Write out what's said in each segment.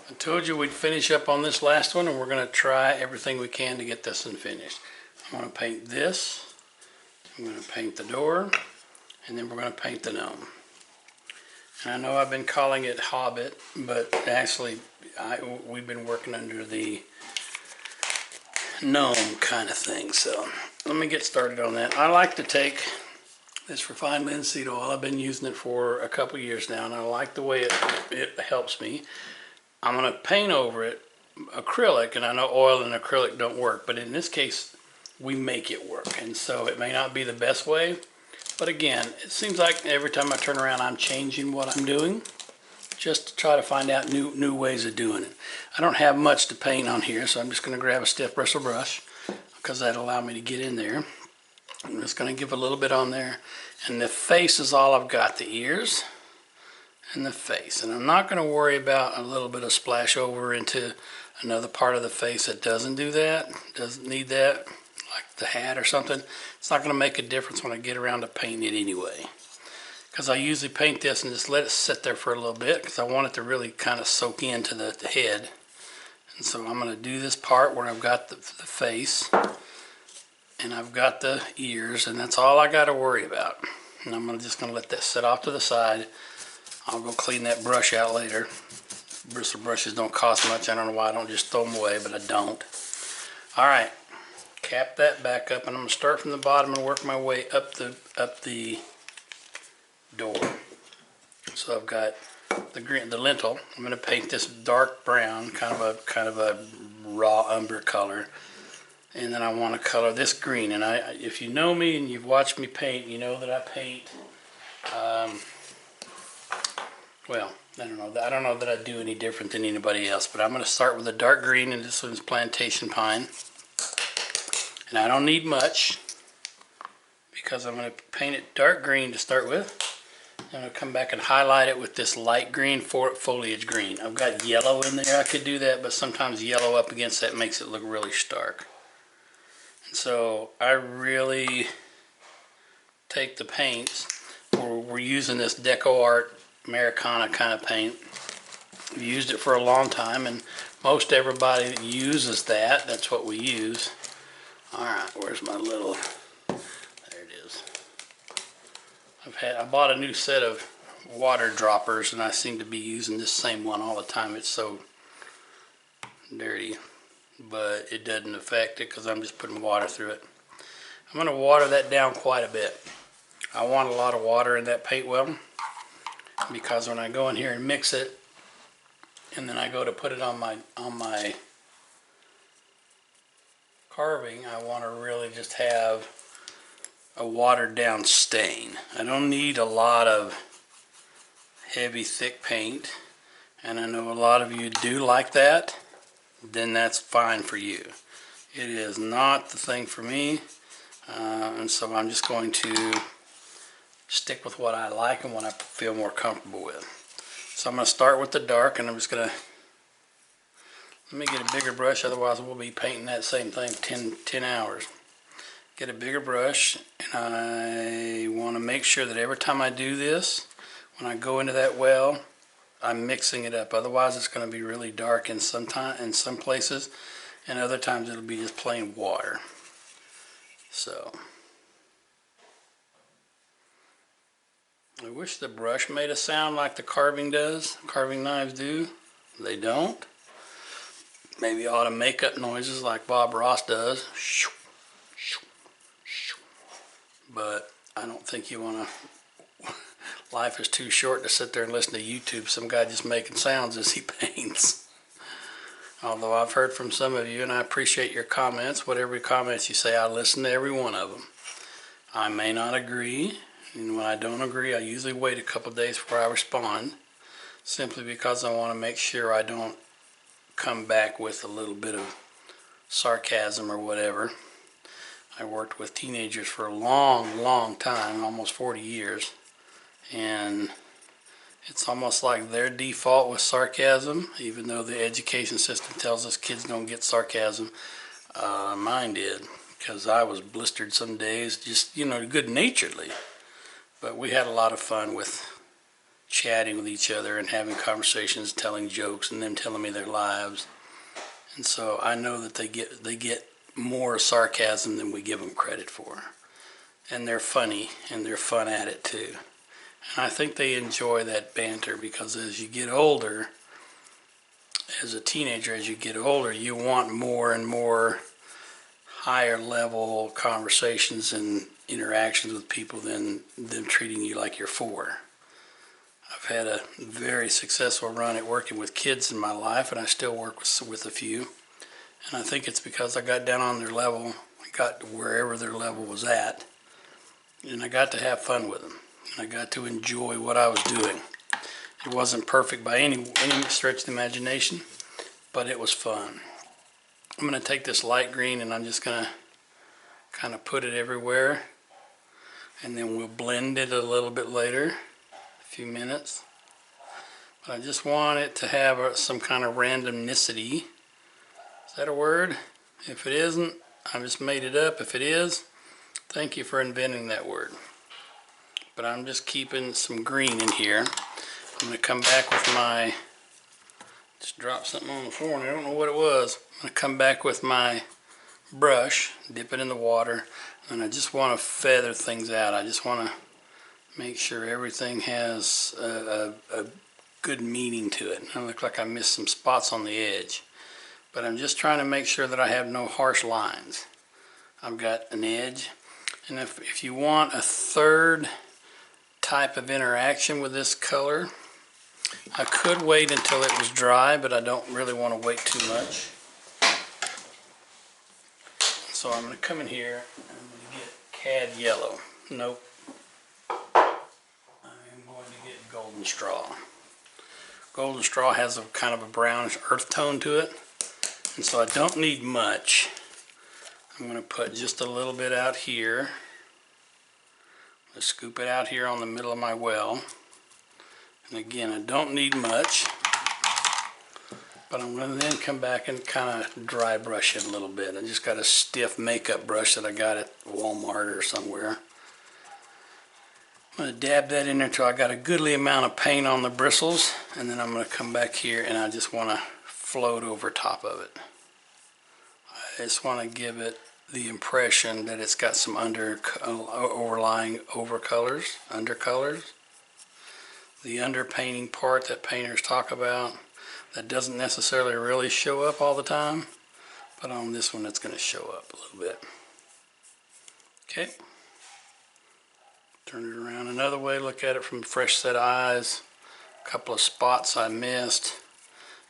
I told you we'd finish up on this last one, and we're going to try everything we can to get this one finished. I'm going to paint this, I'm going to paint the door, and then we're going to paint the gnome. And I know I've been calling it Hobbit, but actually we've been working under the gnome kind of thing. So let me get started on that. I like to take this refined linseed oil. I've been using it for a couple years now, and I like the way it helps me. I'm going to paint over it acrylic, and I know oil and acrylic don't work, but in this case we make it work. And so it may not be the best way, but again, it seems like every time I turn around I'm changing what I'm doing just to try to find out new ways of doing it. I don't have much to paint on here, so I'm just going to grab a stiff bristle brush because that'll allow me to get in there. I'm just going to give a little bit on there, and the face is all I've got, the ears and the face. And I'm not going to worry about a little bit of splash over into another part of the face that doesn't do that, doesn't need that, like the hat or something. It's not going to make a difference when I get around to painting it anyway, because I usually paint this and just let it sit there for a little bit because I want it to really kind of soak into the head. And so I'm going to do this part where I've got the face and I've got the ears, and that's all I got to worry about. And I'm just going to let that sit off to the side. I'll go clean that brush out later. Bristle brushes don't cost much. I don't know why I don't just throw them away, but I don't. Alright, cap that back up, and I'm going to start from the bottom and work my way up the door. So I've got the lintel. I'm going to paint this dark brown, kind of a raw umber color. And then I want to color this green. And if you know me and you've watched me paint, you know that I paint well, I don't know that I do any different than anybody else, but I'm going to start with a dark green, and this one's plantation pine. And I don't need much because I'm going to paint it dark green to start with. I'm going to come back and highlight it with this light green foliage green. I've got yellow in there. I could do that, but sometimes yellow up against that makes it look really stark. And so I really take the paints. We're using this Deco Art Americana kind of paint. We've used it for a long time, and most everybody uses that. That's what we use. Alright, where's my little... There it is. I bought a new set of water droppers, and I seem to be using this same one all the time. It's so dirty, but it doesn't affect it because I'm just putting water through it. I'm going to water that down quite a bit. I want a lot of water in that paint well, because when I go in here and mix it, and then I go to put it on my carving, I want to really just have a watered down stain. I don't need a lot of heavy thick paint, and I know a lot of you do like that. Then that's fine for you. It is not the thing for me, and so I'm just going to stick with what I like and what I feel more comfortable with. So I'm going to start with the dark, and I'm just going to, let me get a bigger brush, otherwise we'll be painting that same thing 10 hours. Get a bigger brush, and I want to make sure that every time I do this, when I go into that well, I'm mixing it up. Otherwise it's going to be really dark in some places, and other times it'll be just plain water. So I wish the brush made a sound like the carving does. Carving knives do. They don't. Maybe I ought to make up noises like Bob Ross does. But I don't think you want to. Life is too short to sit there and listen to YouTube. Some guy just making sounds as he paints. Although I've heard from some of you, and I appreciate your comments. Whatever comments you say, I listen to every one of them. I may not agree. And when I don't agree, I usually wait a couple days before I respond, simply because I want to make sure I don't come back with a little bit of sarcasm or whatever. I worked with teenagers for a long time, almost 40 years, and it's almost like their default was sarcasm, even though the education system tells us kids don't get sarcasm. Mine did, because I was blistered some days, just, good-naturedly. But we had a lot of fun with chatting with each other and having conversations, telling jokes, and them telling me their lives. And so I know that they get more sarcasm than we give them credit for. And they're funny, and they're fun at it too. And I think they enjoy that banter, because as you get older, as a teenager, as you get older, you want more and more higher level conversations and interactions with people than them treating you like you're four. I've had a very successful run at working with kids in my life, and I still work with a few. And I think it's because I got down on their level, I got to wherever their level was at, and I got to have fun with them. And I got to enjoy what I was doing. It wasn't perfect by any stretch of the imagination, but it was fun. I'm going to take this light green and I'm just going to kind of put it everywhere, and then we'll blend it a little bit later, a few minutes. But I just want it to have some kind of randomnicity. Is that a word? If it isn't, I just made it up. If it is, thank you for inventing that word. But I'm just keeping some green in here. I'm going to come back with my, just dropped something on the floor and I don't know what it was. I'm going to come back with my brush, dip it in the water, and I just want to feather things out. I just want to make sure everything has a good meaning to it. I look like I missed some spots on the edge. But I'm just trying to make sure that I have no harsh lines. I've got an edge. And if you want a third type of interaction with this color, I could wait until it was dry, but I don't really want to wait too much. So I'm going to come in here and I'm going to get cad yellow. Nope. I'm going to get golden straw. Golden straw has a kind of a brownish earth tone to it, and so I don't need much. I'm going to put just a little bit out here. Let's scoop it out here on the middle of my well. And again, I don't need much, but I'm going to then come back and kind of dry brush it a little bit. I just got a stiff makeup brush that I got at Walmart or somewhere. I'm going to dab that in there until I got a goodly amount of paint on the bristles, and then I'm going to come back here and I just want to float over top of it. I just want to give it the impression that it's got some overlying undercolors. The underpainting part that painters talk about that doesn't necessarily really show up all the time, but on this one it's going to show up a little bit. Okay. Turn it around another way, look at it from a fresh set of eyes. A couple of spots I missed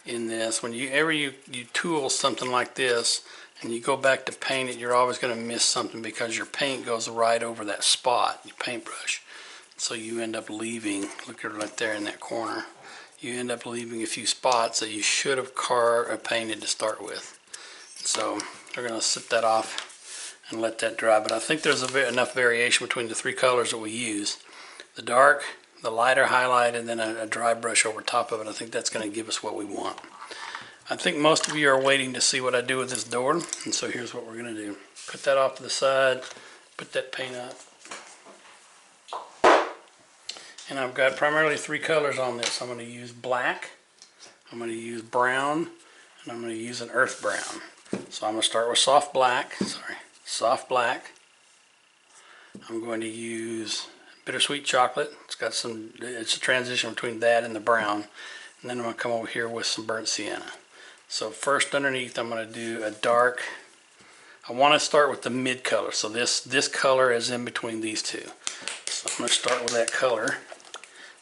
in this. Whenever you tool something like this and you go back to paint it, you're always going to miss something because your paint goes right over that spot, your paintbrush. So you end up leaving, look at it right there in that corner, you end up leaving a few spots that you should have painted to start with. So we're going to sit that off and let that dry. But I think there's enough variation between the three colors that we use. The dark, the lighter highlight, and then a dry brush over top of it. I think that's going to give us what we want. I think most of you are waiting to see what I do with this door, and so here's what we're going to do. Put that off to the side, put that paint up. And I've got primarily three colors on this. I'm going to use black, I'm going to use brown, and I'm going to use an earth brown. So I'm going to start with soft black. Soft black. I'm going to use bittersweet chocolate. It's a transition between that and the brown. And then I'm going to come over here with some burnt sienna. So first underneath I'm going to do a dark, I want to start with the mid color. So this color is in between these two. So I'm going to start with that color.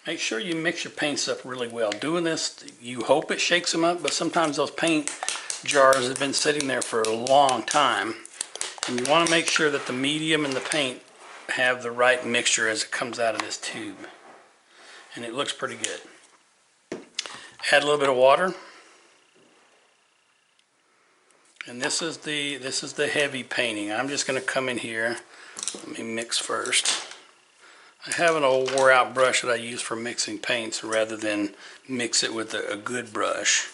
Make sure you mix your paints up really well. Doing this, you hope it shakes them up, but sometimes those paint jars have been sitting there for a long time. And you want to make sure that the medium and the paint have the right mixture as it comes out of this tube. And it looks pretty good. Add a little bit of water. And this is the heavy painting. I'm just going to come in here. Let me mix first. I have an old wore out brush that I use for mixing paints rather than mix it with a good brush.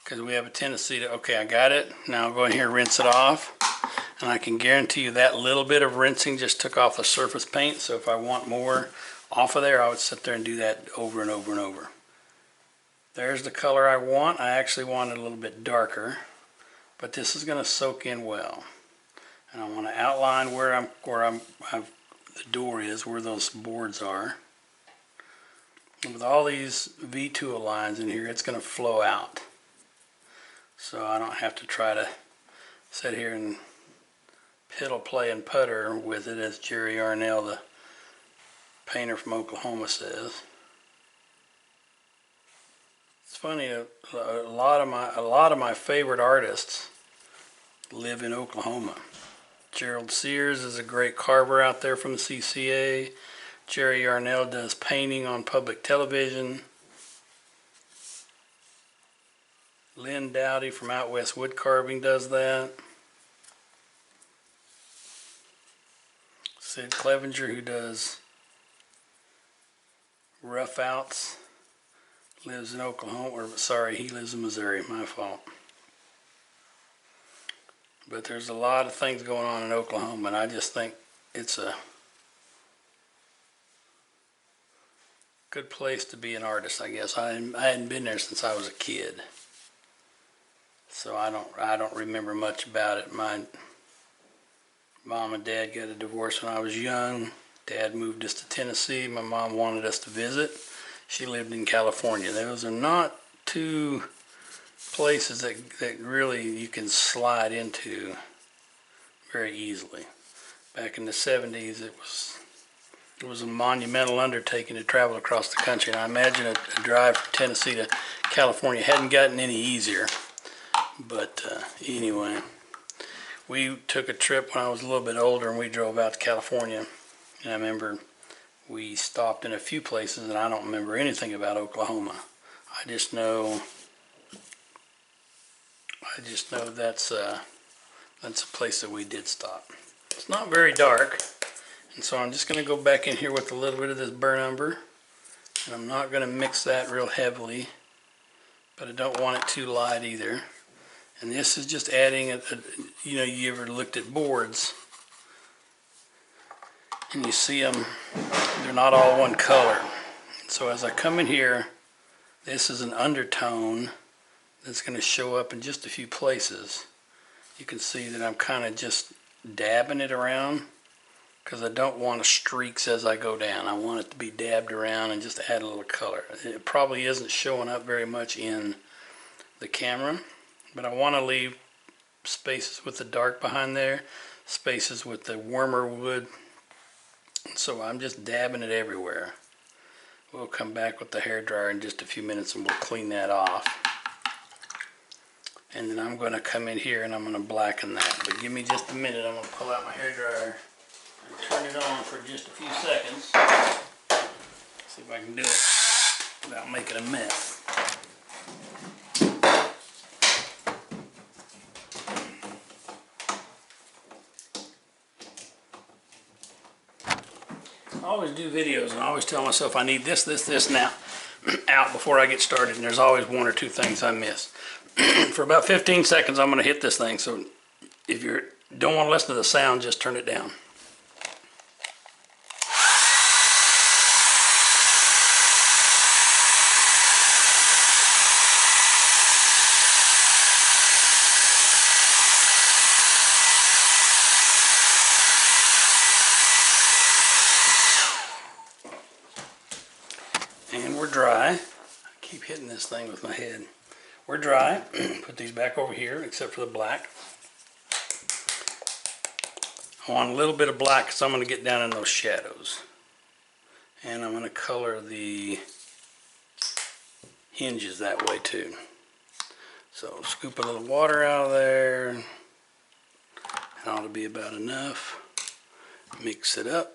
Because we have a tendency to, okay, I got it. Now I'll go in here and rinse it off. And I can guarantee you that little bit of rinsing just took off the surface paint. So if I want more off of there, I would sit there and do that over and over and over. There's the color I want. I actually want it a little bit darker, but this is going to soak in well. And I want to outline where the door is, where those boards are. And with all these V-tool lines in here, it's going to flow out. So I don't have to try to sit here and piddle, play, and putter with it, as Jerry Yarnell, the painter from Oklahoma, says. It's funny, a lot of my favorite artists live in Oklahoma. Gerald Sears is a great carver out there from the CCA. Jerry Yarnell does painting on public television. Lynn Dowdy from Out West Wood Carving does that. Sid Clevenger, who does rough outs, lives in Oklahoma, or sorry, he lives in Missouri, my fault. But there's a lot of things going on in Oklahoma, and I just think it's a good place to be an artist, I guess. I hadn't been there since I was a kid, so I don't remember much about it. My mom and dad got a divorce when I was young. Dad moved us to Tennessee. My mom wanted us to visit. She lived in California. Those are not two places that really you can slide into very easily. Back in the 70s, it was a monumental undertaking to travel across the country, and I imagine a drive from Tennessee to California hadn't gotten any easier. But anyway, we took a trip when I was a little bit older, and we drove out to California, and I remember we stopped in a few places, and I don't remember anything about Oklahoma. I just know that's a place that we did stop. It's not very dark, and so I'm just going to go back in here with a little bit of this burnt umber, and I'm not going to mix that real heavily, but I don't want it too light either. And this is just adding you know, you ever looked at boards and you see them, they're not all one color. So as I come in here, this is an undertone that's going to show up in just a few places. You can see that I'm kind of just dabbing it around because I don't want streaks as I go down. I want it to be dabbed around and just add a little color. It probably isn't showing up very much in the camera, but I want to leave spaces with the dark behind there, spaces with the warmer wood. So I'm just dabbing it everywhere. We'll come back with the hairdryer in just a few minutes and we'll clean that off. And then I'm going to come in here and I'm going to blacken that. But give me just a minute. I'm going to pull out my hairdryer and turn it on for just a few seconds. See if I can do it without making a mess. I always do videos and I always tell myself I need this, now out before I get started, and there's always one or two things I miss. For about 15 seconds I'm going to hit this thing, so if you don't want to listen to the sound, just turn it down. And we're dry. I keep hitting this thing with my head. We're dry. Put these back over here, except for the black. I want a little bit of black because I'm going to get down in those shadows. And I'm going to color the hinges that way too. So scoop a little water out of there. That ought to be about enough. Mix it up.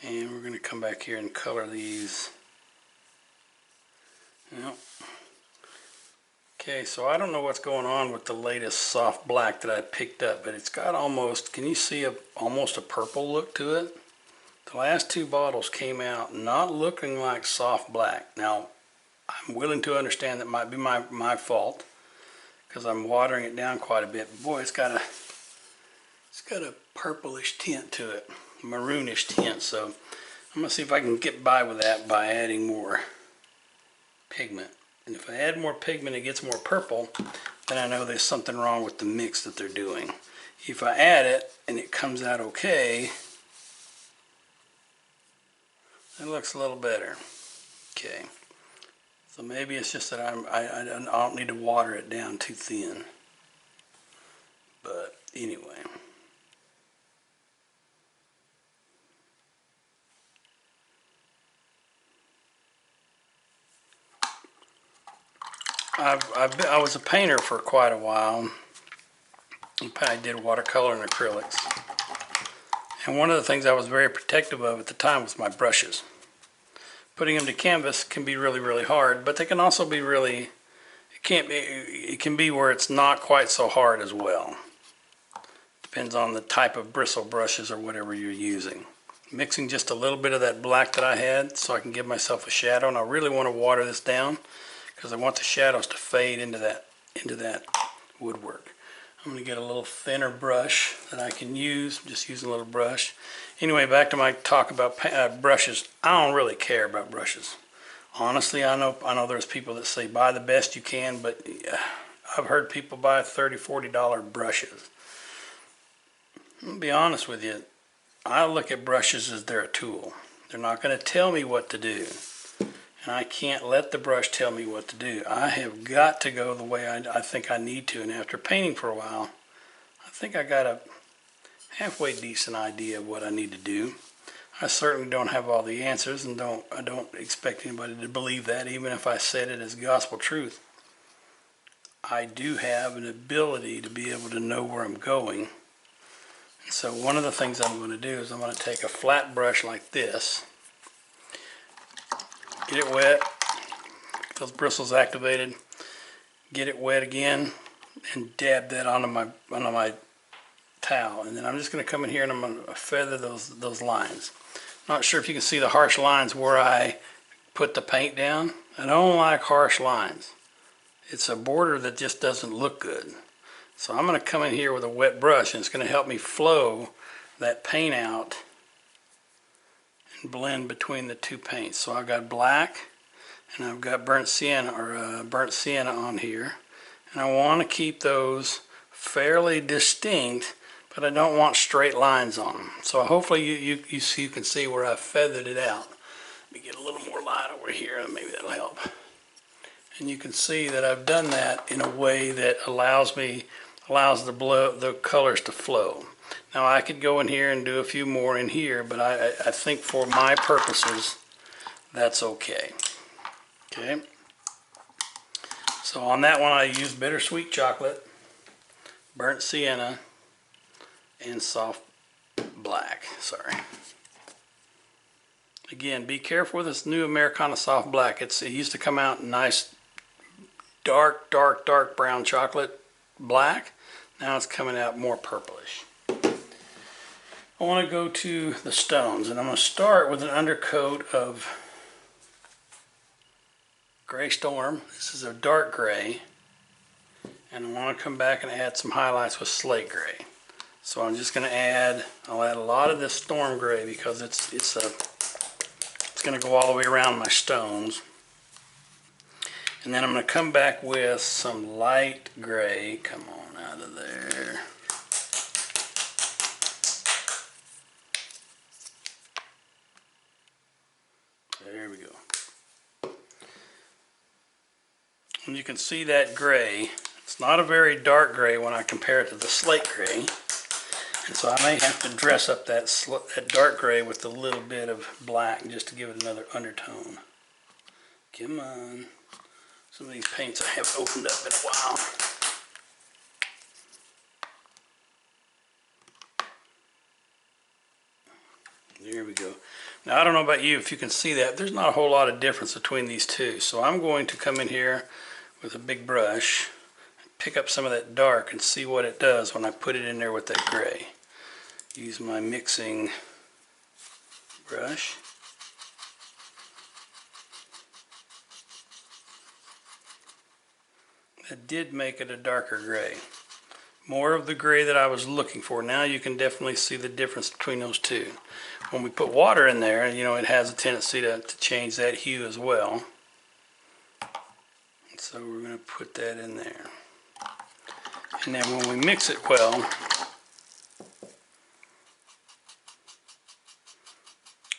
And we're going to come back here and color these. Yep. Okay, so I don't know what's going on with the latest soft black that I picked up, but it's got almost, can you see almost a purple look to it? The last two bottles came out not looking like soft black. Now, I'm willing to understand that might be my fault because I'm watering it down quite a bit. But boy, it's got a purplish tint to it, maroonish tint. So I'm gonna see if I can get by with that by adding more pigment. And if I add more pigment, it gets more purple, then I know there's something wrong with the mix that they're doing. If I add it and it comes out okay, it looks a little better. Okay. So maybe it's just that I don't need to water it down too thin. But anyway. I was a painter for quite a while. I did watercolor and acrylics. And one of the things I was very protective of at the time was my brushes. Putting them to canvas can be really, really hard, but they can also be really, it can be where it's not quite so hard as well. Depends on the type of bristle brushes or whatever you're using. Mixing just a little bit of that black that I had so I can give myself a shadow, and I really want to water this down because I want the shadows to fade into that woodwork. I'm going to get a little thinner brush that I can use. I'm just using a little brush. Anyway, back to my talk about brushes. I don't really care about brushes. Honestly, I know there's people that say buy the best you can, but I've heard people buy $30, $40 brushes. I'll be honest with you. I look at brushes as they're a tool. They're not going to tell me what to do. And I can't let the brush tell me what to do. I have got to go the way I think I need to. And after painting for a while, I think I got a halfway decent idea of what I need to do. I certainly don't have all the answers, and I don't expect anybody to believe that, even if I said it as gospel truth. I do have an ability to be able to know where I'm going. And so one of the things I'm going to do is I'm going to take a flat brush like this, get it wet, get those bristles activated, get it wet again, and dab that onto my towel. And then I'm just going to come in here and I'm going to feather those lines. Not sure if you can see the harsh lines where I put the paint down. I don't like harsh lines. It's a border that just doesn't look good. So I'm going to come in here with a wet brush, and it's going to help me flow that paint out and blend between the two paints. So I've got black and I've got burnt sienna on here, and I want to keep those fairly distinct, but I don't want straight lines on them. So hopefully you can see where I feathered it out. Let me get a little more light over here, and maybe that'll help. And you can see that I've done that in a way that allows the colors to flow. Now I could go in here and do a few more in here, but I think for my purposes that's okay. Okay. So on that one I used bittersweet chocolate, burnt sienna, and soft black. Sorry. Again, be careful with this new Americana soft black. It used to come out in nice dark brown chocolate black. Now it's coming out more purplish. I want to go to the stones, and I'm going to start with an undercoat of Gray Storm. This is a dark gray, and I want to come back and add some highlights with slate gray. So I'm just going to I'll add a lot of this storm gray because it's going to go all the way around my stones. And then I'm going to come back with some light gray. Come on out of there. There we go. And you can see that gray. It's not a very dark gray when I compare it to the slate gray. And so I may have to dress up that dark gray with a little bit of black just to give it another undertone. Come on. Some of these paints I haven't opened up in a while. There we go. Now I don't know about you if you can see that. There's not a whole lot of difference between these two. So I'm going to come in here with a big brush, pick up some of that dark and see what it does when I put it in there with that gray. Use my mixing brush. It did make it a darker gray. More of the gray that I was looking for. Now you can definitely see the difference between those two. When we put water in there, you know, it has a tendency to change that hue as well. And so we're going to put that in there. And then when we mix it well,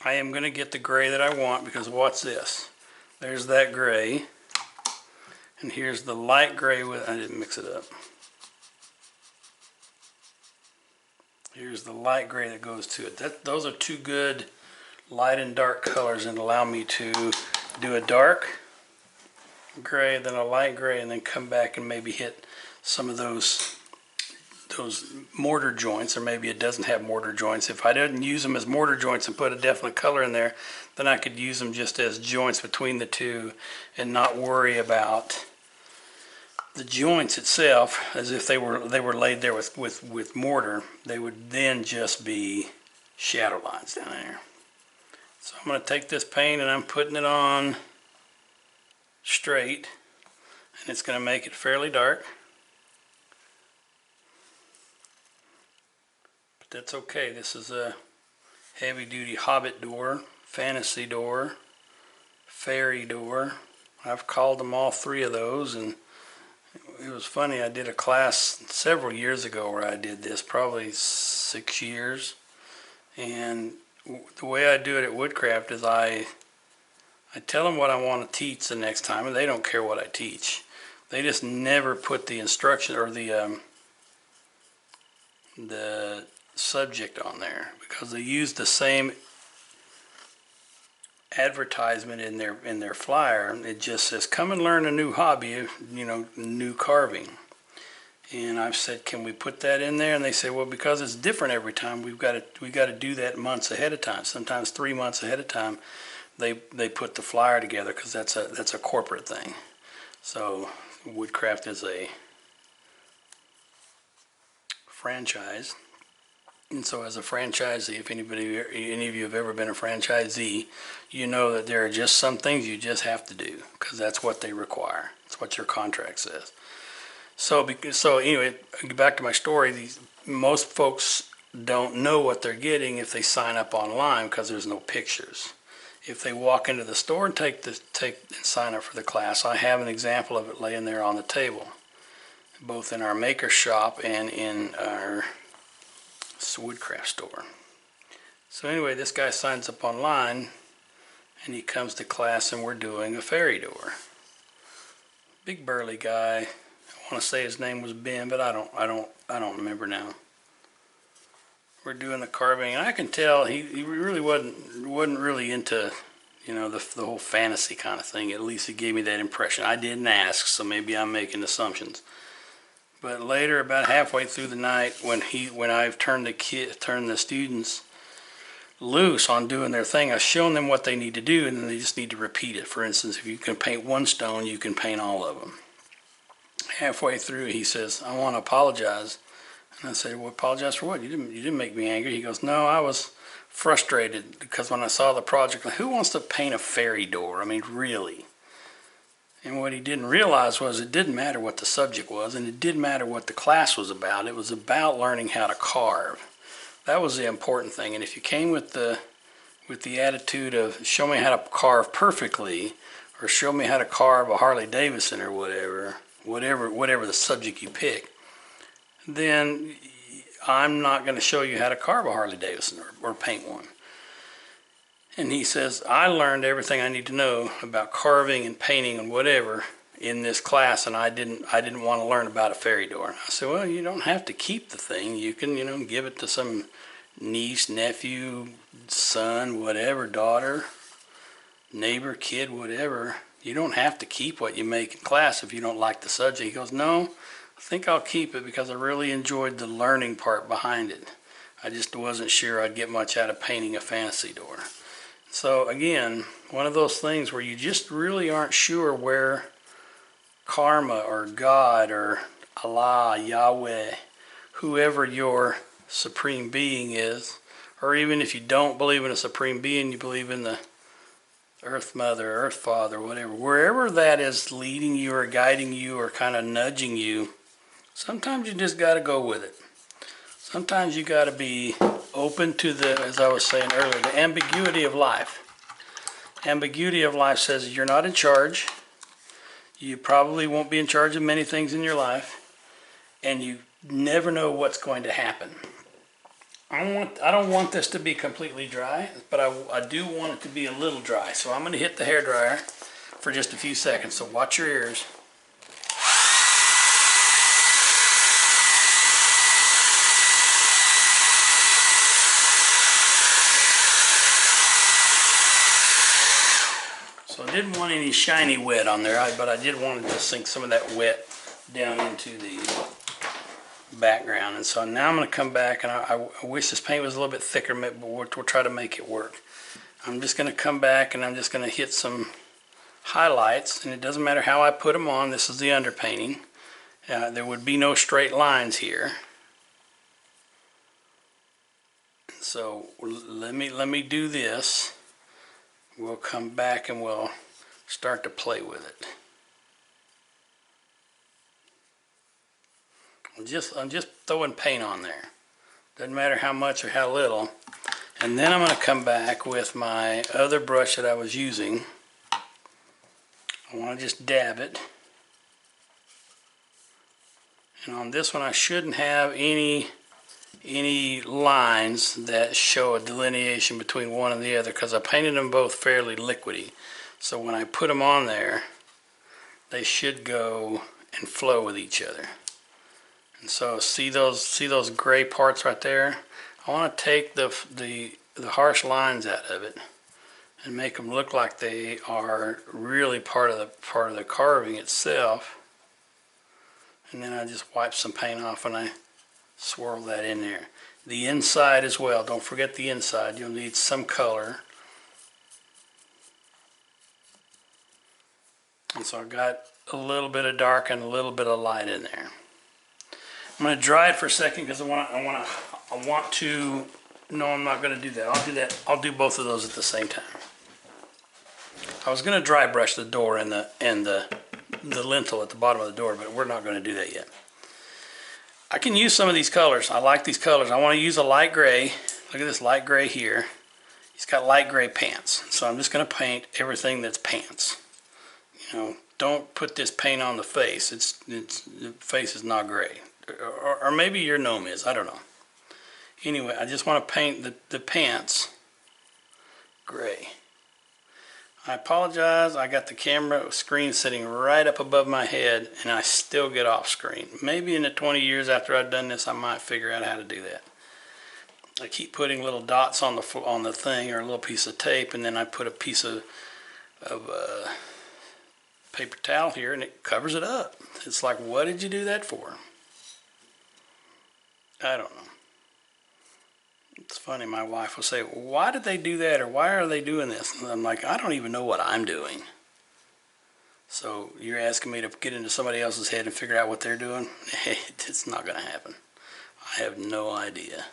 I am going to get the gray that I want, because watch this. There's that gray. And here's the light gray with, I didn't mix it up. Here's the light gray that goes to it. Those are two good light and dark colors, and allow me to do a dark gray, then a light gray, and then come back and maybe hit some of those mortar joints, or maybe it doesn't have mortar joints. If I didn't use them as mortar joints and put a definite color in there, then I could use them just as joints between the two and not worry about the joints itself as if they were laid there with mortar. They would then just be shadow lines down there. So I'm going to take this paint and I'm putting it on straight, and it's going to make it fairly dark. But that's okay. This is a heavy-duty Hobbit door, fantasy door, fairy door. I've called them all three of those, and it was funny. I did a class several years ago where I did this, probably 6 years. And the way I do it at Woodcraft is I tell them what I want to teach the next time, and they don't care what I teach. They just never put the instruction or the subject on there, because they use the same advertisement in their flyer. It just says, come and learn a new hobby, you know, new carving. And I've said, can we put that in there? And they say, well, because it's different every time, we got to do that months ahead of time. Sometimes 3 months ahead of time they put the flyer together, because that's a corporate thing. So Woodcraft is a franchise. And so as a franchisee, if any of you have ever been a franchisee, you know that there are just some things you just have to do, because that's what they require. It's what your contract says. So anyway, back to my story. Most folks don't know what they're getting if they sign up online, because there's no pictures. If they walk into the store and sign up for the class, I have an example of it laying there on the table, both in our maker shop and in our Woodcraft store. So anyway, this guy signs up online and he comes to class, and we're doing a fairy door. Big burly guy. I want to say his name was Ben, but I don't remember now. We're doing the carving, and I can tell he really wasn't really into, you know, the whole fantasy kind of thing. At least he gave me that impression. I didn't ask, so maybe I'm making assumptions. But later, about halfway through the night, when I've turned the students loose on doing their thing, I've shown them what they need to do, and then they just need to repeat it. For instance, if you can paint one stone, you can paint all of them. Halfway through, he says, I want to apologize. And I said, well, apologize for what? You didn't make me angry. He goes, no, I was frustrated because when I saw the project, like, who wants to paint a fairy door? I mean, really? And what he didn't realize was it didn't matter what the subject was, and it didn't matter what the class was about. It was about learning how to carve. That was the important thing. And if you came with the attitude of show me how to carve perfectly, or show me how to carve a Harley Davidson or whatever the subject you pick, then I'm not going to show you how to carve a Harley Davidson or paint one. And he says, I learned everything I need to know about carving and painting and whatever in this class, and I didn't want to learn about a fairy door. I said, well, you don't have to keep the thing. You can, you know, give it to some niece, nephew, son, whatever, daughter, neighbor, kid, whatever. You don't have to keep what you make in class if you don't like the subject. He goes, no, I think I'll keep it because I really enjoyed the learning part behind it. I just wasn't sure I'd get much out of painting a fantasy door. So again, one of those things where you just really aren't sure where karma or God or Allah, Yahweh, whoever your supreme being is, or even if you don't believe in a supreme being, you believe in the Earth Mother, Earth Father, whatever, wherever that is leading you or guiding you or kind of nudging you, sometimes you just got to go with it. Sometimes you got to be open to the, as I was saying earlier, the ambiguity of life. Ambiguity of life says you're not in charge. You probably won't be in charge of many things in your life, and you never know what's going to happen. I don't want this to be completely dry, but I do want it to be a little dry. So I'm going to hit the hairdryer for just a few seconds, so watch your ears. So I didn't want any shiny wet on there, but I did want to sink some of that wet down into the background. And so now I'm going to come back, and I wish this paint was a little bit thicker, but we'll try to make it work. I'm just going to come back and I'm just going to hit some highlights, and it doesn't matter how I put them on. This is the underpainting. There would be no straight lines here. So let me do this. We'll come back and we'll start to play with it. I'm just throwing paint on there. Doesn't matter how much or how little. And then I'm going to come back with my other brush that I was using. I want to just dab it. And on this one I shouldn't have any lines that show a delineation between one and the other, because I painted them both fairly liquidy. So when I put them on there, they should go and flow with each other. And so see those gray parts right there? I want to take the harsh lines out of it and make them look like they are really part of the carving itself. And then I just wipe some paint off and I swirl that in there. The inside as well. Don't forget the inside. You'll need some color. And so I've got a little bit of dark and a little bit of light in there. I'm going to dry it for a second because I want to. No, I'm not going to do that. I'll do that. I'll do both of those at the same time. I was going to dry brush the door and the lintel at the bottom of the door, but we're not going to do that yet. I can use some of these colors. I like these colors. I want to use a light gray. Look at this light gray here. He's got light gray pants. So I'm just going to paint everything that's pants. You know, don't put this paint on the face. The face is not gray. Or maybe your gnome is. I don't know. Anyway, I just want to paint the pants gray. I apologize. I got the camera screen sitting right up above my head, and I still get off screen. Maybe in the 20 years after I've done this, I might figure out how to do that. I keep putting little dots on the thing, or a little piece of tape, and then I put a piece of paper towel here, and it covers it up. It's like, what did you do that for? I don't know. It's funny, my wife will say, why did they do that, or why are they doing this? And I'm like, I don't even know what I'm doing. So you're asking me to get into somebody else's head and figure out what they're doing? It's not going to happen. I have no idea.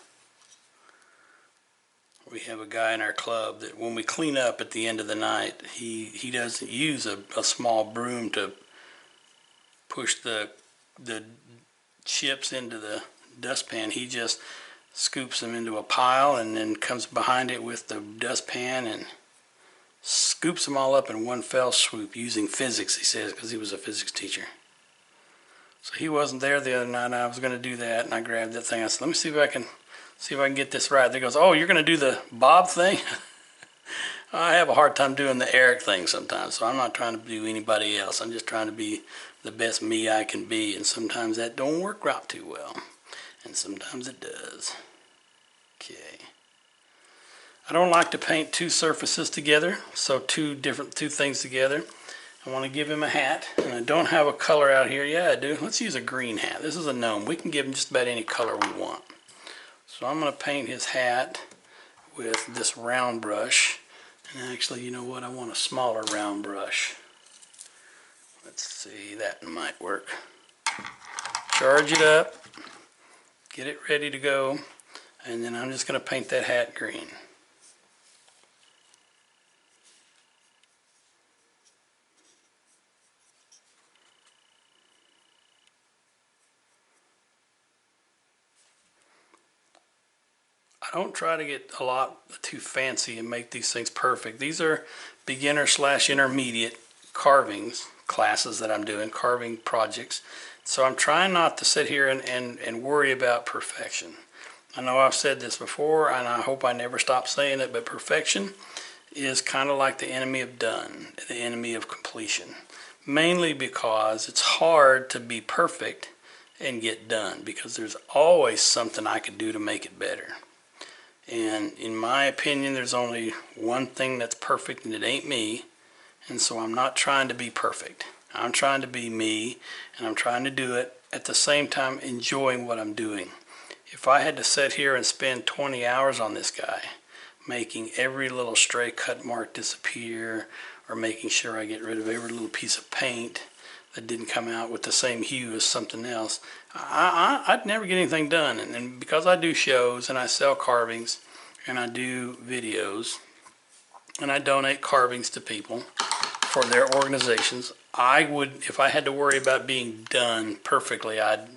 We have a guy in our club that when we clean up at the end of the night, he doesn't use a small broom to push the chips into the dustpan. He just scoops them into a pile and then comes behind it with the dustpan and scoops them all up in one fell swoop using physics, he says, because he was a physics teacher. So he wasn't there the other night, and I was going to do that, and I grabbed that thing. I said, let me see if I can get this right. There goes, oh, you're going to do the Bob thing? I have a hard time doing the Eric thing sometimes, so I'm not trying to do anybody else. I'm just trying to be the best me I can be, and sometimes that don't work out too well, and sometimes it does. Okay. I don't like to paint two surfaces together, so two things together. I want to give him a hat, and I don't have a color out here. Yeah, I do. Let's use a green hat. This is a gnome. We can give him just about any color we want. So I'm going to paint his hat with this round brush. And actually, you know what? I want a smaller round brush. Let's see, that might work. Charge it up. Get it ready to go. And then I'm just going to paint that hat green. I don't try to get a lot too fancy and make these things perfect. These are beginner / intermediate carvings classes that I'm doing, carving projects. So I'm trying not to sit here and worry about perfection. I know I've said this before, and I hope I never stop saying it, but perfection is kind of like the enemy of done, the enemy of completion. Mainly because it's hard to be perfect and get done, because there's always something I could do to make it better. And in my opinion, there's only one thing that's perfect, and it ain't me. And so I'm not trying to be perfect. I'm trying to be me, and I'm trying to do it at the same time enjoying what I'm doing. If I had to sit here and spend 20 hours on this guy, making every little stray cut mark disappear, or making sure I get rid of every little piece of paint that didn't come out with the same hue as something else, I'd never get anything done. And because I do shows and I sell carvings and I do videos and I donate carvings to people for their organizations, I would, if I had to worry about being done perfectly, I'd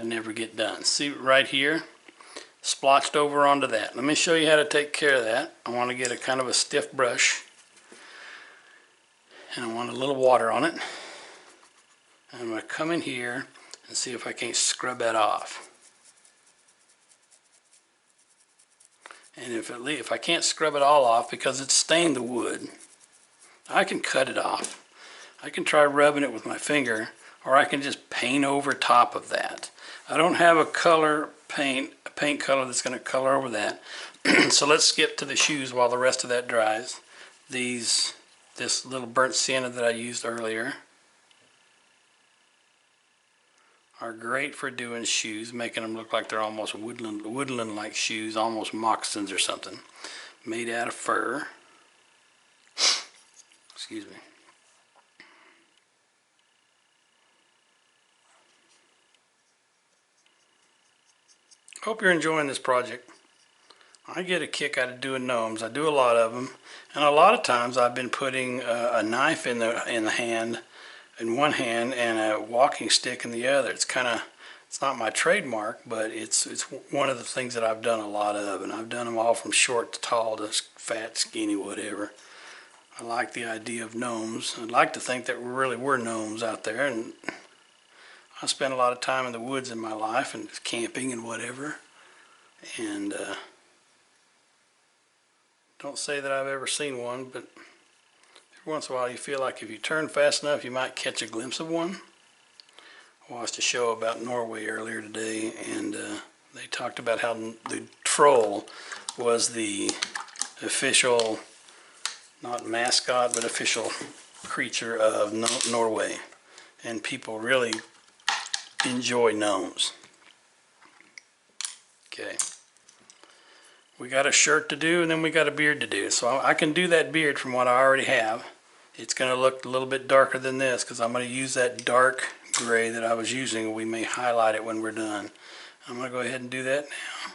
never get done. See right here, splotched over onto that. Let me show you how to take care of that. I want to get a kind of a stiff brush, and I want a little water on it. And I'm going to come in here and see if I can't scrub that off. And if I can't scrub it all off because it's stained the wood, I can cut it off. I can try rubbing it with my finger, or I can just paint over top of that. I don't have a paint color that's going to color over that. So let's skip to the shoes while the rest of that dries. This little burnt sienna that I used earlier are great for doing shoes, making them look like they're almost woodland-like shoes, almost moccasins or something, made out of fur. Excuse me. Hope you're enjoying this project. I get a kick out of doing gnomes. I do a lot of them, and a lot of times I've been putting a knife in the hand, in one hand, and a walking stick in the other. It's not my trademark, but it's one of the things that I've done a lot of, and I've done them all from short to tall to fat, skinny, whatever. I like the idea of gnomes. I'd like to think that really were gnomes out there, and I spent a lot of time in the woods in my life and camping and whatever, and don't say that I've ever seen one, but every once in a while you feel like if you turn fast enough you might catch a glimpse of one. I watched a show about Norway earlier today, and they talked about how the troll was the official, not mascot, but official creature of Norway, and people really enjoy gnomes. Okay, we got a shirt to do, and then we got a beard to do. So I can do that beard from what I already have. It's going to look a little bit darker than this because I'm going to use that dark gray that I was using. We may highlight it when we're done. I'm going to go ahead and do that now.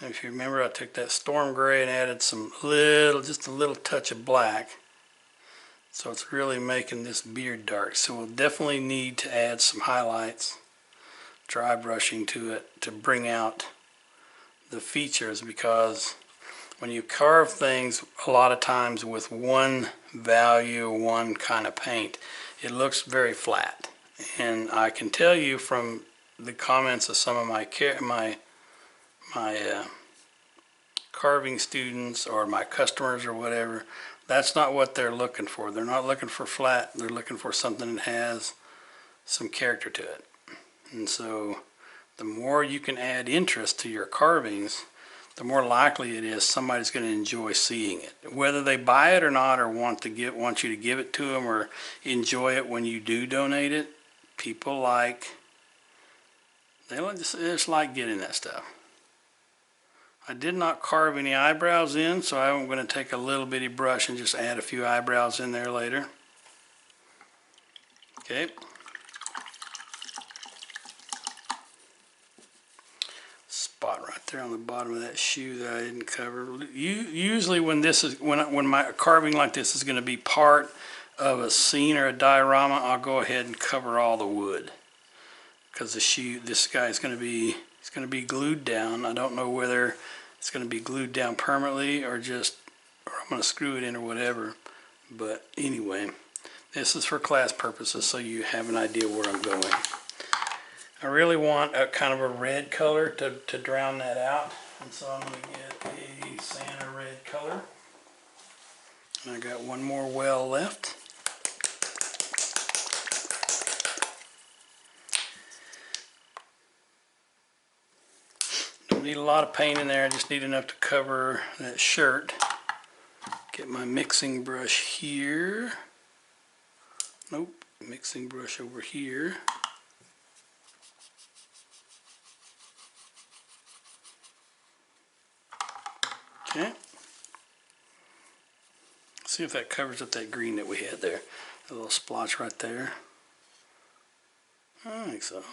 If you remember, I took that storm gray and added just a little touch of black. So it's really making this beard dark. So we'll definitely need to add some highlights, dry brushing to it to bring out the features, because when you carve things a lot of times with one value, one kind of paint, it looks very flat. And I can tell you from the comments of some of my carving students or my customers or whatever, that's not what they're looking for. They're not looking for flat. They're looking for something that has some character to it. And so the more you can add interest to your carvings, the more likely it is somebody's going to enjoy seeing it. Whether they buy it or not, or want you to give it to them, or enjoy it when you do donate it, people they just like getting that stuff. I did not carve any eyebrows in, so I'm going to take a little bitty brush and just add a few eyebrows in there later. Okay. Spot right there on the bottom of that shoe that I didn't cover. Usually when this is when my carving like this is going to be part of a scene or a diorama, I'll go ahead and cover all the wood, because this guy is going to be glued down. I don't know whether it's going to be glued down permanently or I'm going to screw it in or whatever. But anyway, this is for class purposes, so you have an idea where I'm going. I really want a kind of a red color to drown that out, and so I'm going to get a Santa red color. And I got one more well left. Don't need a lot of paint in there, I just need enough to cover that shirt. Get my mixing brush here. Nope, mixing brush over here. Okay. See if that covers up that green that we had there. A little splotch right there. I think so.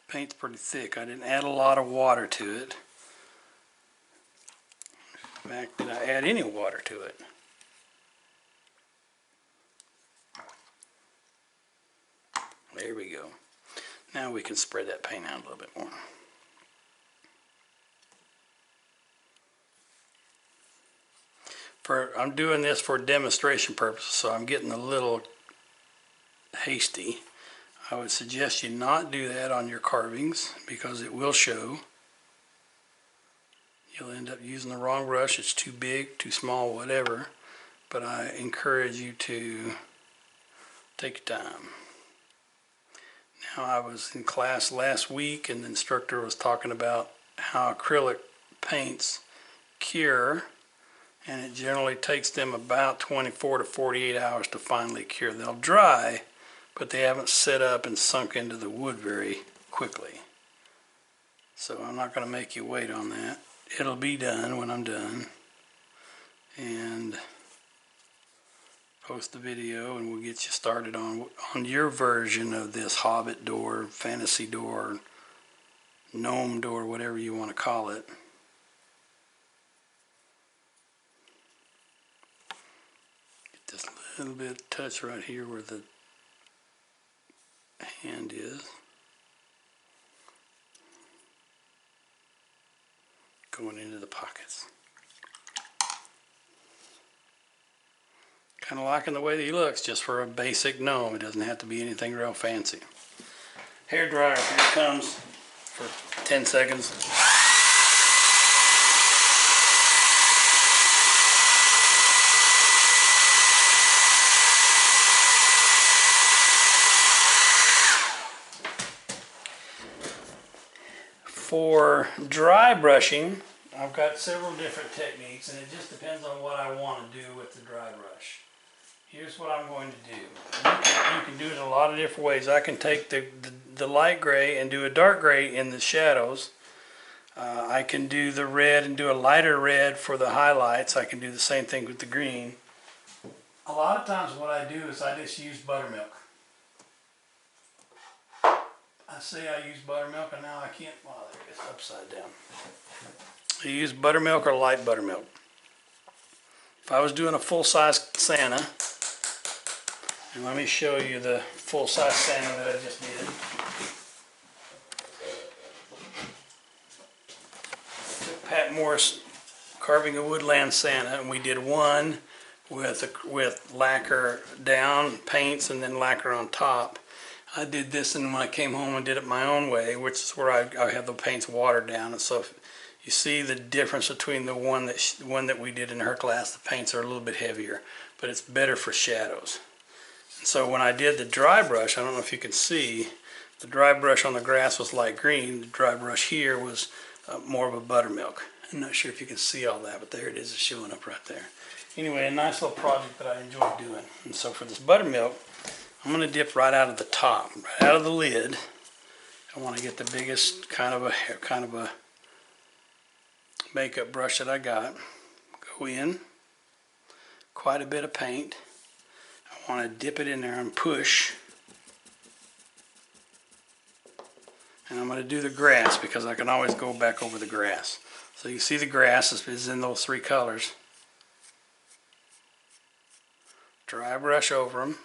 Paint's pretty thick. I didn't add a lot of water to it. In fact, did I add any water to it? There we go. Now we can spread that paint out a little bit more. I'm doing this for demonstration purposes, so I'm getting a little hasty. I would suggest you not do that on your carvings because it will show. You'll end up using the wrong brush. It's too big, too small, whatever. But I encourage you to take your time. Now, I was in class last week and the instructor was talking about how acrylic paints cure, and it generally takes them about 24 to 48 hours to finally cure. They'll dry, but they haven't set up and sunk into the wood very quickly. So I'm not going to make you wait on that. It'll be done when I'm done. And post the video and we'll get you started on your version of this Hobbit door, fantasy door, gnome door, whatever you want to call it. Get this little bit of touch right here where the hand is. Going into the pockets. Kind of liking the way that he looks just for a basic gnome. It doesn't have to be anything real fancy. Hair dryer, here it comes for 10 seconds. For dry brushing, I've got several different techniques, and it just depends on what I want to do with the dry brush. Here's what I'm going to do. You can do it in a lot of different ways. I can take the light gray and do a dark gray in the shadows. I can do the red and do a lighter red for the highlights. I can do the same thing with the green. A lot of times what I do is I just use buttermilk. I say I use buttermilk, and now I can't, well, there it is, upside down. I use buttermilk or light buttermilk. If I was doing a full-size Santa, and let me show you the full-size Santa that I just did. Took Pat Morris carving a woodland Santa, and we did one with lacquer down, paints, and then lacquer on top. I did this, and when I came home and did it my own way, which is where I have the paints watered down. And so you see the difference between the one that we did in her class. The paints are a little bit heavier, but it's better for shadows. And so when I did the dry brush, I don't know if you can see, the dry brush on the grass was light green. The dry brush here was more of a buttermilk. I'm not sure if you can see all that, but there it is, it's showing up right there. Anyway, a nice little project that I enjoy doing. And so for this buttermilk, I'm going to dip right out of the top, right out of the lid. I want to get the biggest kind of a makeup brush that I got. Go in, quite a bit of paint. I want to dip it in there and push. And I'm going to do the grass because I can always go back over the grass. So you see the grass is in those three colors. Dry brush over them.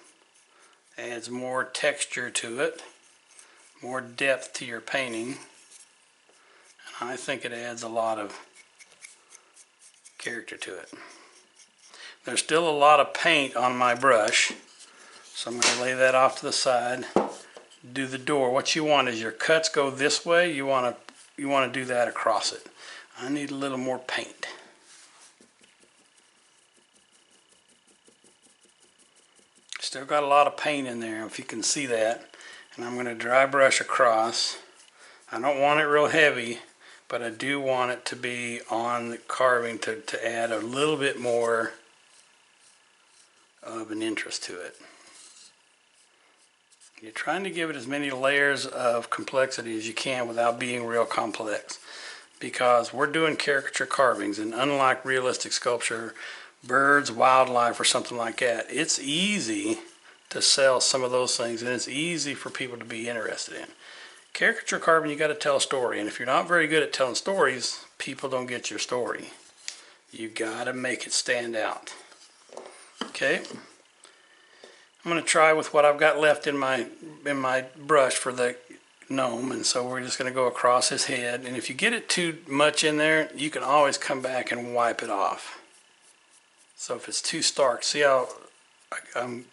Adds more texture to it, more depth to your painting. And I think it adds a lot of character to it. There's still a lot of paint on my brush, so I'm going to lay that off to the side. Do the door. What you want is your cuts go this way. You want to do that across it. I need a little more paint. Still got a lot of paint in there, if you can see that. And I'm going to dry brush across. I don't want it real heavy, but I do want it to be on the carving to add a little bit more of an interest to it. You're trying to give it as many layers of complexity as you can without being real complex, because we're doing caricature carvings, and unlike realistic sculpture, birds, wildlife, or something like that, it's easy to sell some of those things, and it's easy for people to be interested in. Caricature carving, you got to tell a story, and if you're not very good at telling stories, people don't get your story. You got to make it stand out. Okay, I'm going to try with what I've got left in my brush for the gnome, and so we're just going to go across his head. And if you get it too much in there, you can always come back and wipe it off. So if it's too stark, see how I'm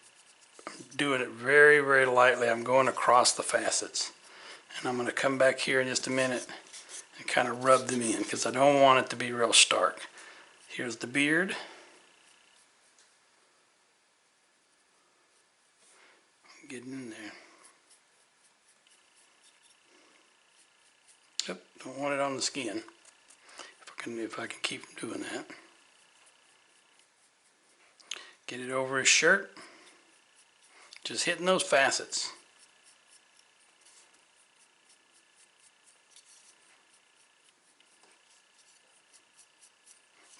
doing it very, very lightly. I'm going across the facets. And I'm going to come back here in just a minute and kind of rub them in, because I don't want it to be real stark. Here's the beard. Getting in there. Yep, don't want it on the skin. If I can keep from doing that. Get it over his shirt. Just hitting those facets.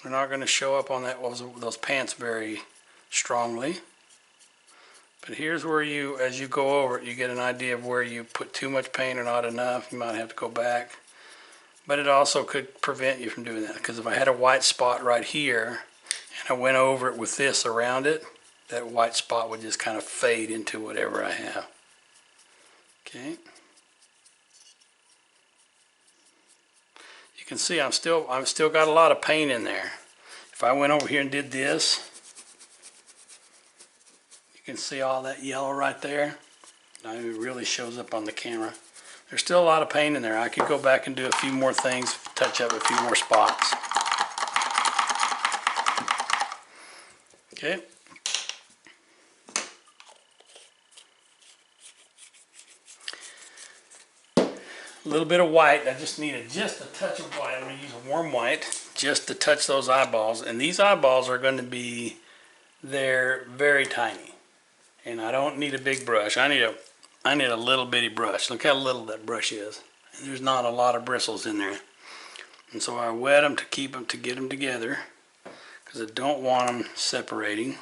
They're not going to show up on those pants very strongly. But here's where you, as you go over it, you get an idea of where you put too much paint or not enough. You might have to go back. But it also could prevent you from doing that, because if I had a white spot right here and I went over it with this around it, that white spot would just kind of fade into whatever I have. Okay. You can see I've still got a lot of paint in there. If I went over here and did this, you can see all that yellow right there. Now it really shows up on the camera. There's still a lot of paint in there. I could go back and do a few more things, touch up a few more spots. Okay. A little bit of white. I just needed just a touch of white. I'm going to use a warm white just to touch those eyeballs. And these eyeballs are going to be, they're very tiny. And I don't need a big brush. I need a little bitty brush. Look how little that brush is. And there's not a lot of bristles in there. And so I wet them to get them together, because I don't want them separating.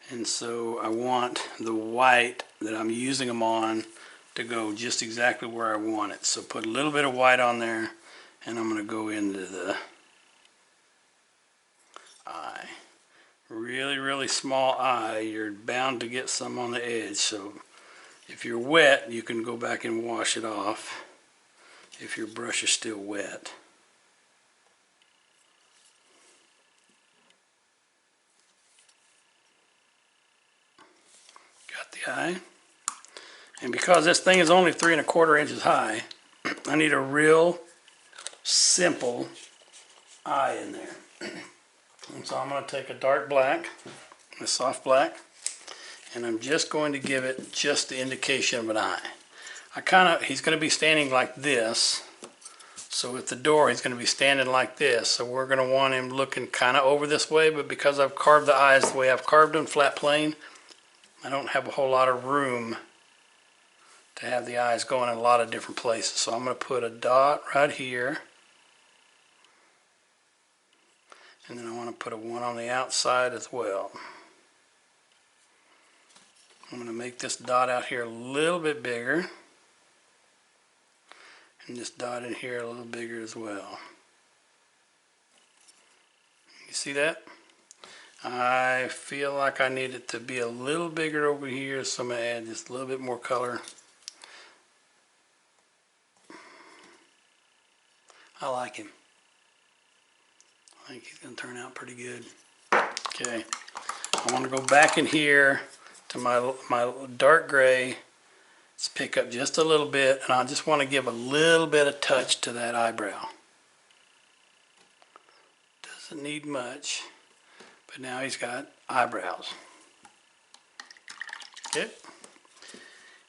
And so I want the white that I'm using them on to go just exactly where I want it. So put a little bit of white on there, and I'm going to go into the eye. Really, really small eye. You're bound to get some on the edge. So if you're wet, you can go back and wash it off if your brush is still wet. Got the eye. And because this thing is only 3 1/4 inches high, I need a real simple eye in there. And so I'm going to take a dark black, a soft black, and I'm just going to give it just the indication of an eye. He's going to be standing like this. So at the door, he's going to be standing like this. So we're going to want him looking kind of over this way, but because I've carved the eyes the way I've carved them, flat plane, I don't have a whole lot of room to have the eyes going in a lot of different places. So I'm going to put a dot right here. And then I want to put a one on the outside as well. I'm going to make this dot out here a little bit bigger. And this dot in here a little bigger as well. You see that? I feel like I need it to be a little bigger over here, so I'm going to add just a little bit more color. I like him. I think he's going to turn out pretty good. Okay, I want to go back in here to my dark gray. Let's pick up just a little bit, and I just want to give a little bit of touch to that eyebrow. Doesn't need much, but now he's got eyebrows. Okay,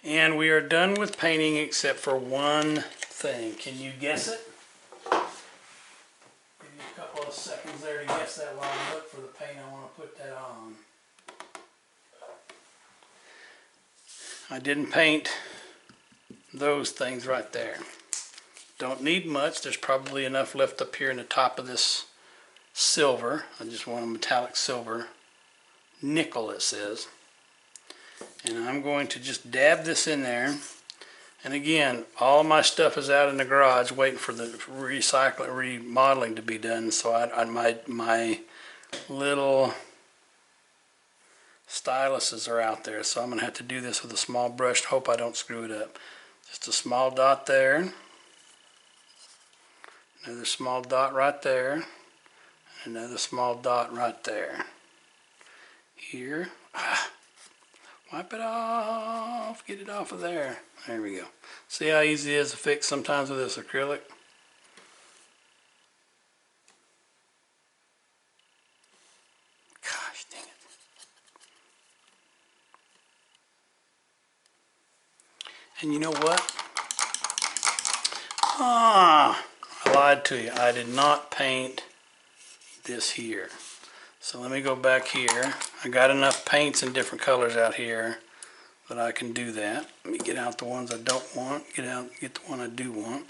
and we are done with painting except for one thing. Can you guess it? Couple of seconds there to guess that while I look for the paint I want to put that on. I didn't paint those things right there. Don't need much. There's probably enough left up here in the top of this silver. I just want a metallic silver. Nickel it says. And I'm going to just dab this in there. And again, all my stuff is out in the garage waiting for the remodeling to be done. So my little styluses are out there. So I'm going to have to do this with a small brush. Hope I don't screw it up. Just a small dot there. Another small dot right there. Another small dot right there. Here. Wipe it off. Get it off of there. There we go. See how easy it is to fix sometimes with this acrylic? Gosh dang it. And you know what? I lied to you. I did not paint this here. So let me go back here. I got enough paints in different colors out here that I can do that. Let me get out the ones I don't want, get the one I do want.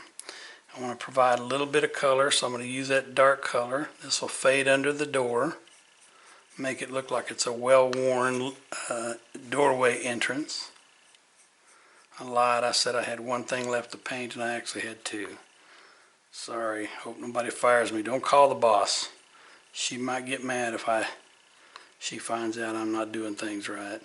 I want to provide a little bit of color, so I'm going to use that dark color. This will fade under the door, make it look like it's a well-worn doorway entrance. I lied, I said I had one thing left to paint and I actually had two. Sorry, hope nobody fires me. Don't call the boss. She might get mad if she finds out I'm not doing things right.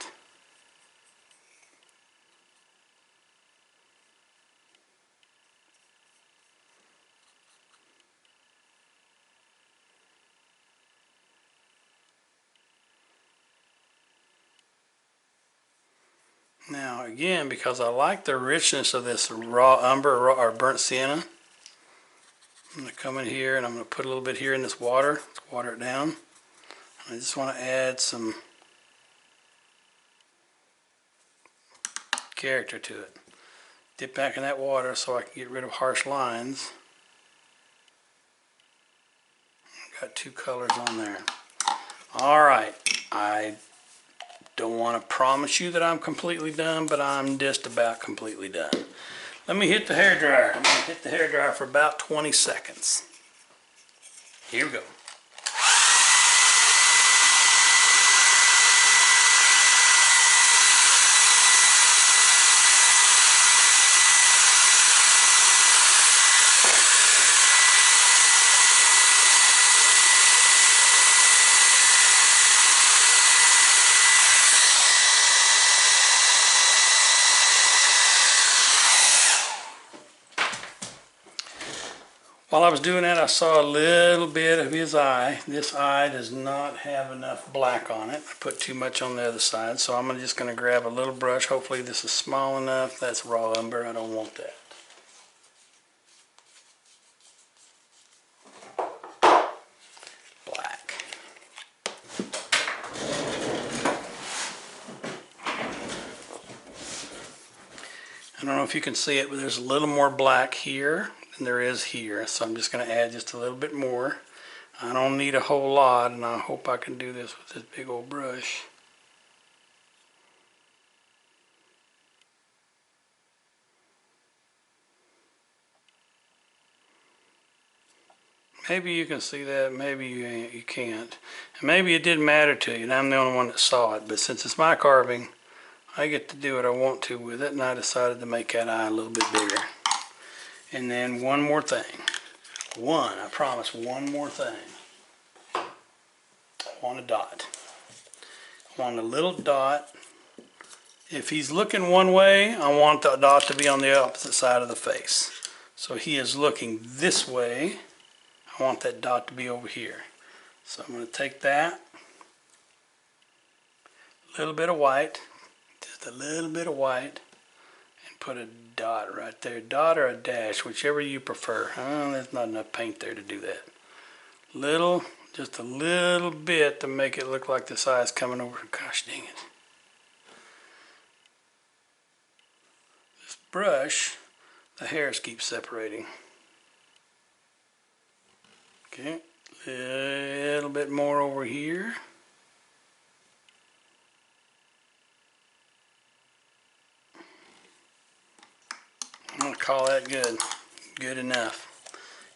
Now again, because I like the richness of this raw umber or burnt sienna, I'm going to come in here and I'm going to put a little bit here in this water. Let's water it down. I just want to add some character to it. Dip back in that water so I can get rid of harsh lines. I've got two colors on there. Alright, I don't want to promise you that I'm completely done, but I'm just about completely done. Let me hit the hairdryer. I'm going to hit the hairdryer for about 20 seconds. Here we go. While I was doing that, I saw a little bit of his eye. This eye does not have enough black on it. I put too much on the other side, so I'm just going to grab a little brush. Hopefully this is small enough. That's raw umber. I don't want that. Black. I don't know if you can see it, but there's a little more black here than there is here, so I'm just going to add just a little bit more. I don't need a whole lot, and I hope I can do this with this big old brush. Maybe you can see that, maybe you can't. And maybe it didn't matter to you, and I'm the only one that saw it. But since it's my carving, I get to do what I want to with it, and I decided to make that eye a little bit bigger. And then one more thing. I promise, one more thing. I want a dot. I want a little dot. If he's looking one way, I want the dot to be on the opposite side of the face. So he is looking this way. I want that dot to be over here. So I'm going to take that, a little bit of white, just a little bit of white, and put a dot right there. Dot or a dash, whichever you prefer. There's not enough paint there to do that. Just a little bit to make it look like this eye is coming over. Gosh dang it. This brush, the hairs keep separating. Okay, a little bit more over here. I'm going to call that good. Good enough.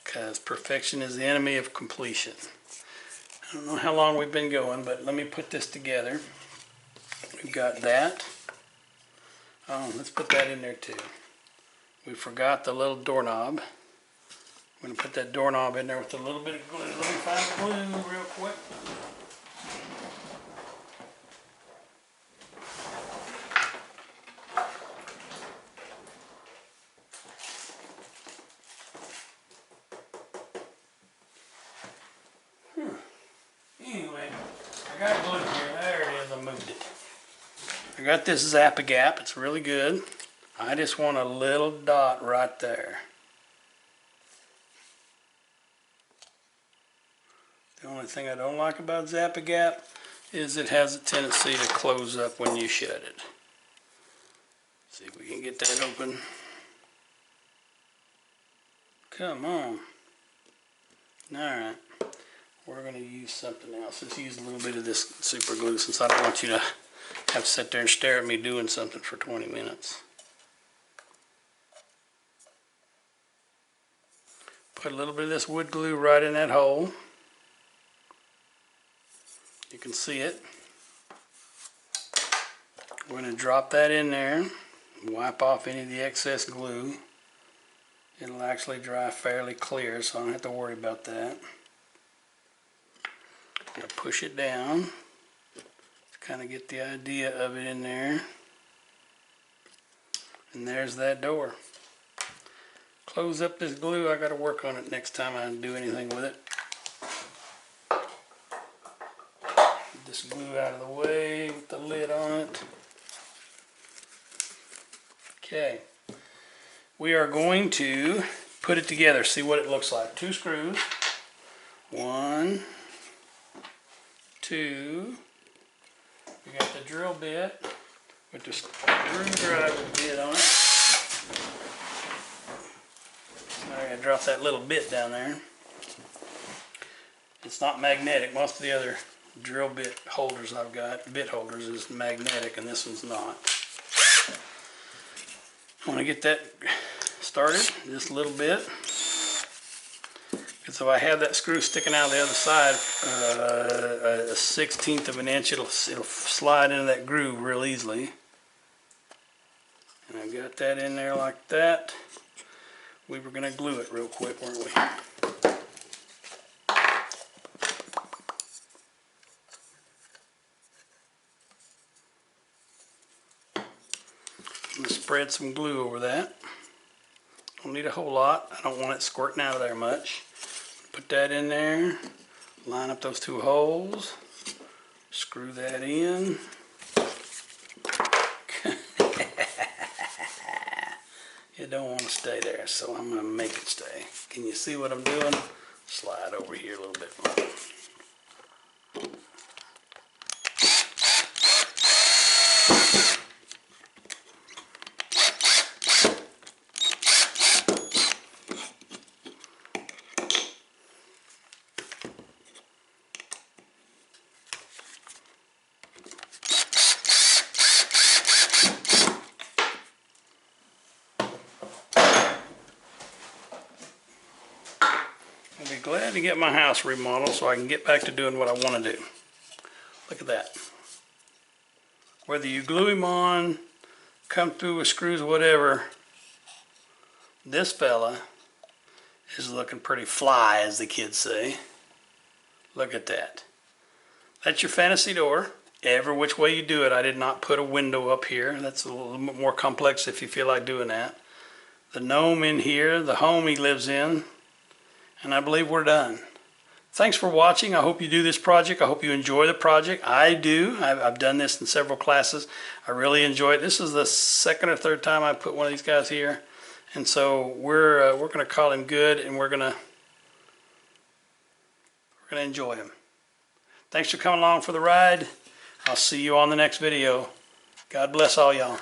Because perfection is the enemy of completion. I don't know how long we've been going, but let me put this together. We've got that. Oh, let's put that in there too. We forgot the little doorknob. I'm going to put that doorknob in there with a little bit of glue. Let me find the glue real quick. Anyway, I got glue here. There it is. I moved it. I got this Zap-A-Gap. It's really good. I just want a little dot right there. The only thing I don't like about Zap-A-Gap is it has a tendency to close up when you shut it. See if we can get that open. Come on. Alright. We're going to use something else. Let's use a little bit of this super glue since I don't want you to have to sit there and stare at me doing something for 20 minutes. Put a little bit of this wood glue right in that hole. You can see it. We're going to drop that in there, wipe off any of the excess glue. It'll actually dry fairly clear, so I don't have to worry about that. I'm going to push it down to kind of get the idea of it in there. And there's that door. Close up this glue. I got to work on it next time I do anything with it. Get this glue out of the way with the lid on it. Okay. We are going to put it together, see what it looks like. 2 screws. 1, 2. We got the drill bit with the screwdriver bit on it. I gotta drop that little bit down there. It's not magnetic. Most of the other drill bit holders I've got, bit holders, is magnetic, and this one's not. I want to get that started just a little bit. Because if I have that screw sticking out of the other side, a 1/16 of an inch, it'll slide into that groove real easily. And I've got that in there like that. We were going to glue it real quick, weren't we? I'm going to spread some glue over that. Don't need a whole lot. I don't want it squirting out of there much. Put that in there. Line up those 2 holes. Screw that in. It don't want to stay there, so I'm going to make it stay. Can you see what I'm doing? Slide over here a little bit more. glad to get my house remodeled so I can get back to doing what I want to do. Look at that. Whether you glue him on, come through with screws, whatever, this fella is looking pretty fly, as the kids say. Look at that. That's your fantasy door. Every which way you do it. I did not put a window up here. That's a little bit more complex if you feel like doing that. The gnome in here, the home he lives in, and I believe we're done. Thanks for watching. I hope you do this project. I hope you enjoy the project. I do. I've done this in several classes. I really enjoy it. This is the second or third time I put one of these guys here, and so we're going to call him good, and we're going to enjoy him. Thanks for coming along for the ride. I'll see you on the next video. God bless all y'all.